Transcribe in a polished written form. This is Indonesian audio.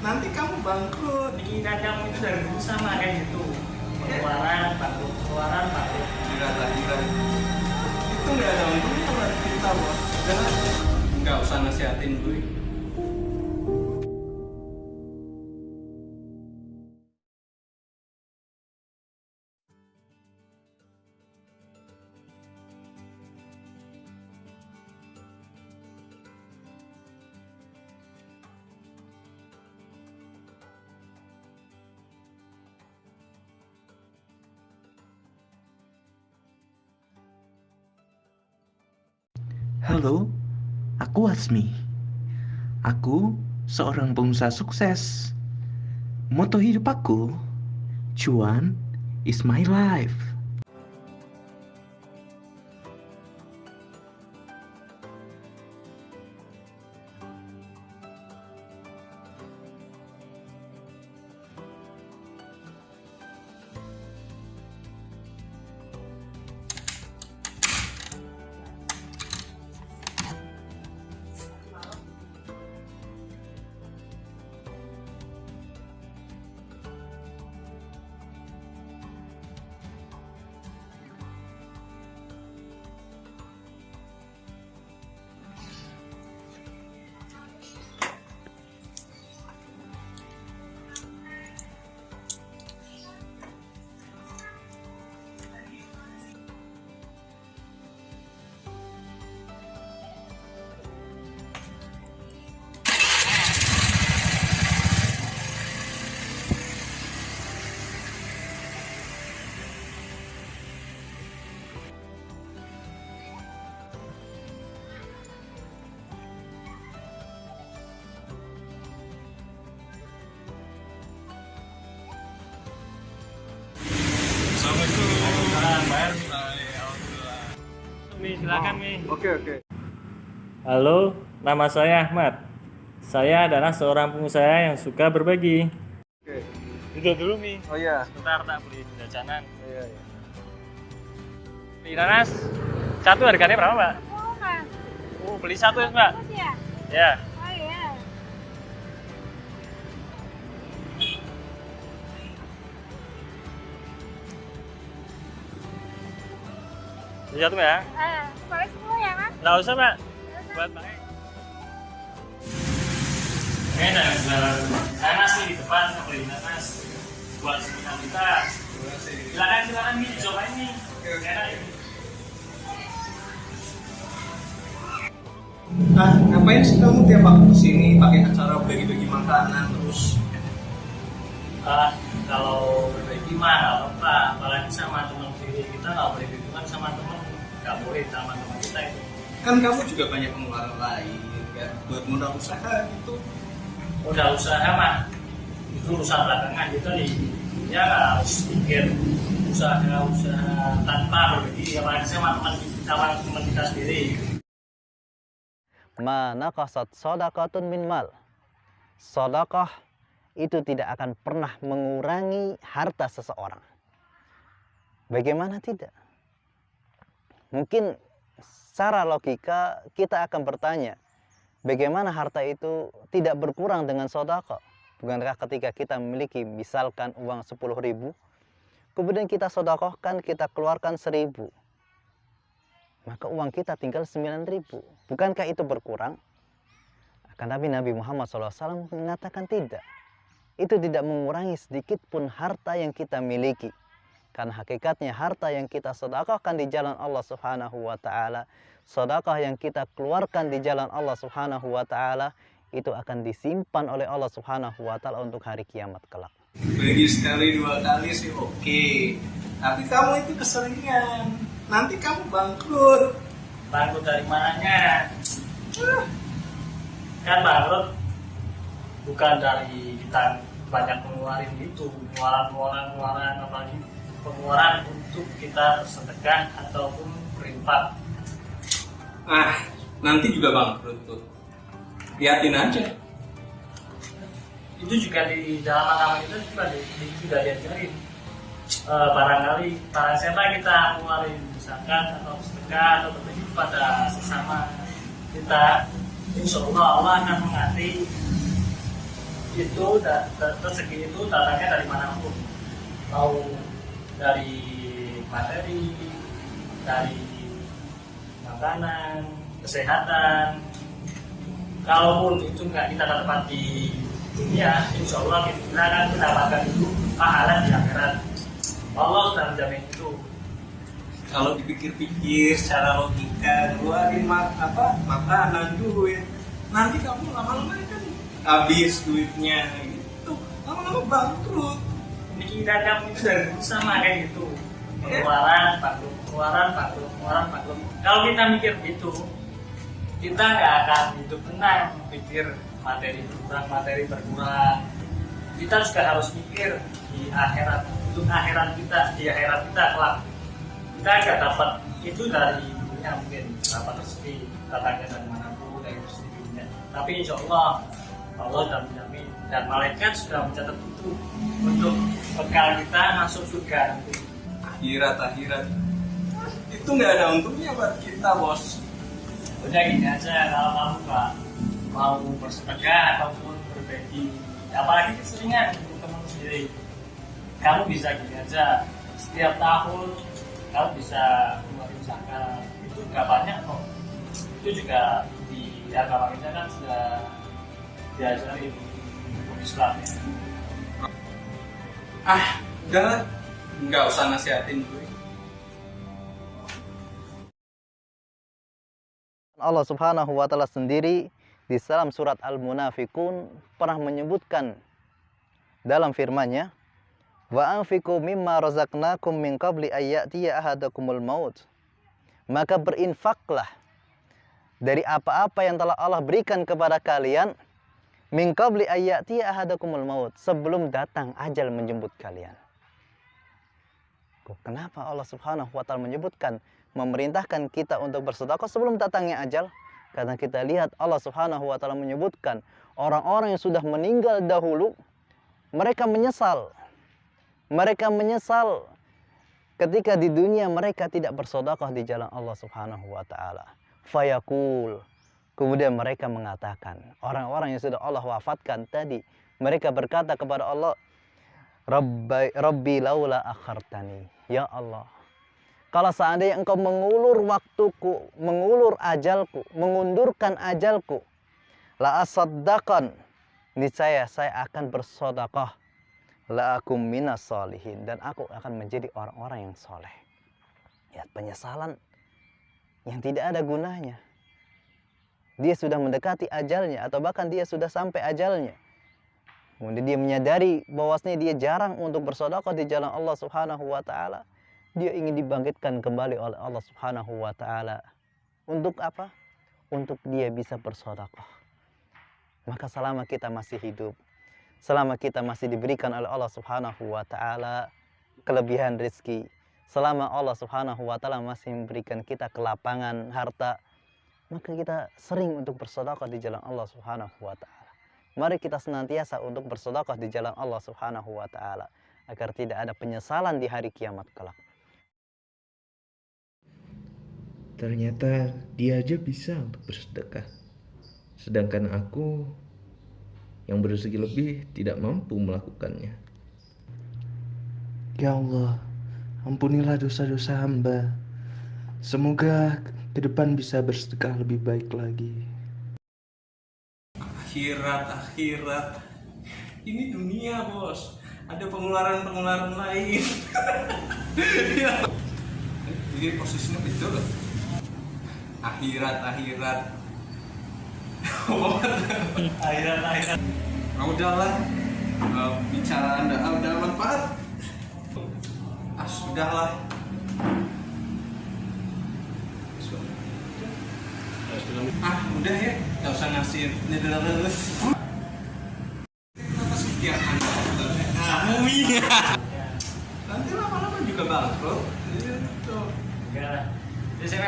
nanti kamu bangkrut. Pikiran kamu itu dari dulu sama kayak gitu. Pengeluaran, bangkrut, pengeluaran, bangkrut. Gila. Itu nggak ada untungnya buat kita, bos. Udah, nggak usah nasihatin gue. Halo, aku Asmi. Aku seorang pengusaha sukses. Moto hidup aku, cuan is my life. Mi, silakan Mi. Oke. Halo, nama saya Ahmad. Saya adalah seorang pengusaha yang suka berbagi. Oke. Duduk dulu Mi. Oh iya. Sebentar tak beli jajanan. Iya. Mi nanas, satu harganya berapa Mbak? Oh, Mas. Beli satu ya Mbak? Mas ya? Ya. Oh iya. Beli satu ya? Boleh 10 ya, Mas? Nggak usah Mbak. Buat Mbak. Oke, saya jualan nanas nih di depan, mau beli nanas buat seminar kita. Silakan nih, cobain nih. Enak ya. Nah, ngapain sih kamu tiap waktu kesini pakai acara bagi-bagi makanan terus? Kalau berbagi mah nggak apa-apa, apalagi sama teman sendiri. Kita nggak boleh berhubungan sama teman, nggak boleh sama teman kita itu. Kan kamu juga banyak pengeluaran lain, ya, buat modal usaha gitu. Udah usaha mah itu urusan belakangan kita nih, ya nggak harus pikir usaha tanpa berbagi, apalagi sama teman kita sendiri. Ma naqasat shadaqatun min mal. Sedekah itu tidak akan pernah mengurangi harta seseorang. Bagaimana tidak? Mungkin secara logika kita akan bertanya, bagaimana harta itu tidak berkurang dengan sedekah? Bukankah ketika kita memiliki misalkan uang 10.000, kemudian kita sedekahkan, kita keluarkan 1.000, maka uang kita tinggal 9.000. Bukankah itu berkurang? Akan tapi Nabi Muhammad SAW mengatakan tidak. Itu tidak mengurangi sedikit pun harta yang kita miliki. Karena hakikatnya harta yang kita sedekahkan di jalan Allah Subhanahu wa taala, sedekah yang kita keluarkan di jalan Allah Subhanahu wa taala, itu akan disimpan oleh Allah Subhanahu wa taala untuk hari kiamat kelak. Bagi sekali 2 kali sih oke. Tapi kamu itu keseringan. Nanti kamu bangkrut. Bangkrut dari mananya? Kan bangkrut bukan dari kita banyak mengeluarin itu, pengeluaran apalagi pengeluaran untuk kita bersedekah ataupun berinfak. Nanti juga bangkrut tuh. Lihatin aja. Itu juga di dalam agama kita juga sudah diajarin. Barangkali para siapa kita mengeluarin zakat atau sedekah atau berbagi pada sesama kita, insya Allah Allah akan mengasihi itu rezeki itu datangnya dari manapun, mau dari materi, dari makanan, kesehatan. Kalaupun itu nggak kita dapat di dunia, insya Allah kita akan mendapatkan itu pahala di akhirat. Allah sudah menjamin itu. Kalau dipikir-pikir secara logika, keluarin makanan, duit, nanti kamu lama-lama kan habis duitnya gitu, lama-lama bangkrut. Pikiran kamu itu dari sama kayak gitu, pengeluaran, bangkrut. Kalau kita mikir gitu, kita nggak akan hidup tenang, pikir materi berkurang. Kita juga harus mikir di akhirat, untuk akhirat kita, di akhirat kita kelak. Kita nggak dapat itu dari dunia, mungkin dapat rezeki datangnya dari manapun, dari rezekinya. Tapi insya Allah sudah menjamin dan malaikat sudah mencatat itu untuk bekal kita masuk surga nanti. Akhirat itu nggak ada untungnya buat kita, bos. Udah gini aja, kalau kamu nggak mau bersedekah ataupun berbagi, apalagi keseringan untuk teman sendiri, kamu bisa gini aja, setiap tahun kamu bisa keluarin zakat, itu nggak banyak kok. Itu juga di agama kita kan sudah diajari hukum Islam ya. Udahlah, nggak usah nasihatin gue. Allah Subhanahu wa taala sendiri di dalam surat Al-Munafiqun pernah menyebutkan dalam firman-Nya, wa anfiqu mimma razaqnakum min qabli ayyatiya ahadakumul maut. Maka berinfaklah dari apa-apa yang telah Allah berikan kepada kalian min qabli ayyatiya ahadakumul maut, sebelum datang ajal menjemput kalian. Kenapa Allah Subhanahu wa taala menyebutkan, memerintahkan kita untuk bersedekah sebelum datangnya ajal? Karena kita lihat Allah Subhanahu wa taala menyebutkan orang-orang yang sudah meninggal dahulu, mereka menyesal. Mereka menyesal ketika di dunia mereka tidak bersedekah di jalan Allah Subhanahu wa taala. Fayaqul, kemudian mereka mengatakan, orang-orang yang sudah Allah wafatkan tadi, mereka berkata kepada Allah, Rabbi laula akhartani, ya Allah, kalau seandainya engkau mengulur waktuku, mengulur ajalku, mengundurkan ajalku, la asaddaqan, niscaya saya akan bersedekah, la akum minas solihin, dan aku akan menjadi orang-orang yang soleh. Ya, penyesalan yang tidak ada gunanya. Dia sudah mendekati ajalnya, atau bahkan dia sudah sampai ajalnya. Kemudian dia menyadari bahwasanya dia jarang untuk bersedekah di jalan Allah Subhanahu wa taala. Dia ingin dibangkitkan kembali oleh Allah Subhanahu wa taala. Untuk apa? Untuk dia bisa bersedekah. Maka selama kita masih hidup, selama kita masih diberikan oleh Allah Subhanahu wa taala kelebihan rezeki, selama Allah Subhanahu wa taala masih memberikan kita kelapangan harta, maka kita sering untuk bersedekah di jalan Allah Subhanahu wa taala. Mari kita senantiasa untuk bersedekah di jalan Allah Subhanahu wa taala agar tidak ada penyesalan di hari kiamat kelak. Ternyata dia aja bisa untuk bersedekah, sedangkan aku yang berzeki lebih tidak mampu melakukannya. Ya Allah, ampunilah dosa-dosa hamba. Semoga ke depan bisa bersedekah lebih baik lagi. Akhirat. Ini dunia, bos. Ada pengeluaran lain. Ya. Jadi posisinya betul loh. Akhirat. Akhirat. Udahlah. Bicara Anda udah manfaat. Sudahlah. Udah ya, gak usah ngasih terus. Kenapa sih tiap nanti lama-lama juga bangkrut. Gitu. Enggak lah. Jadi saya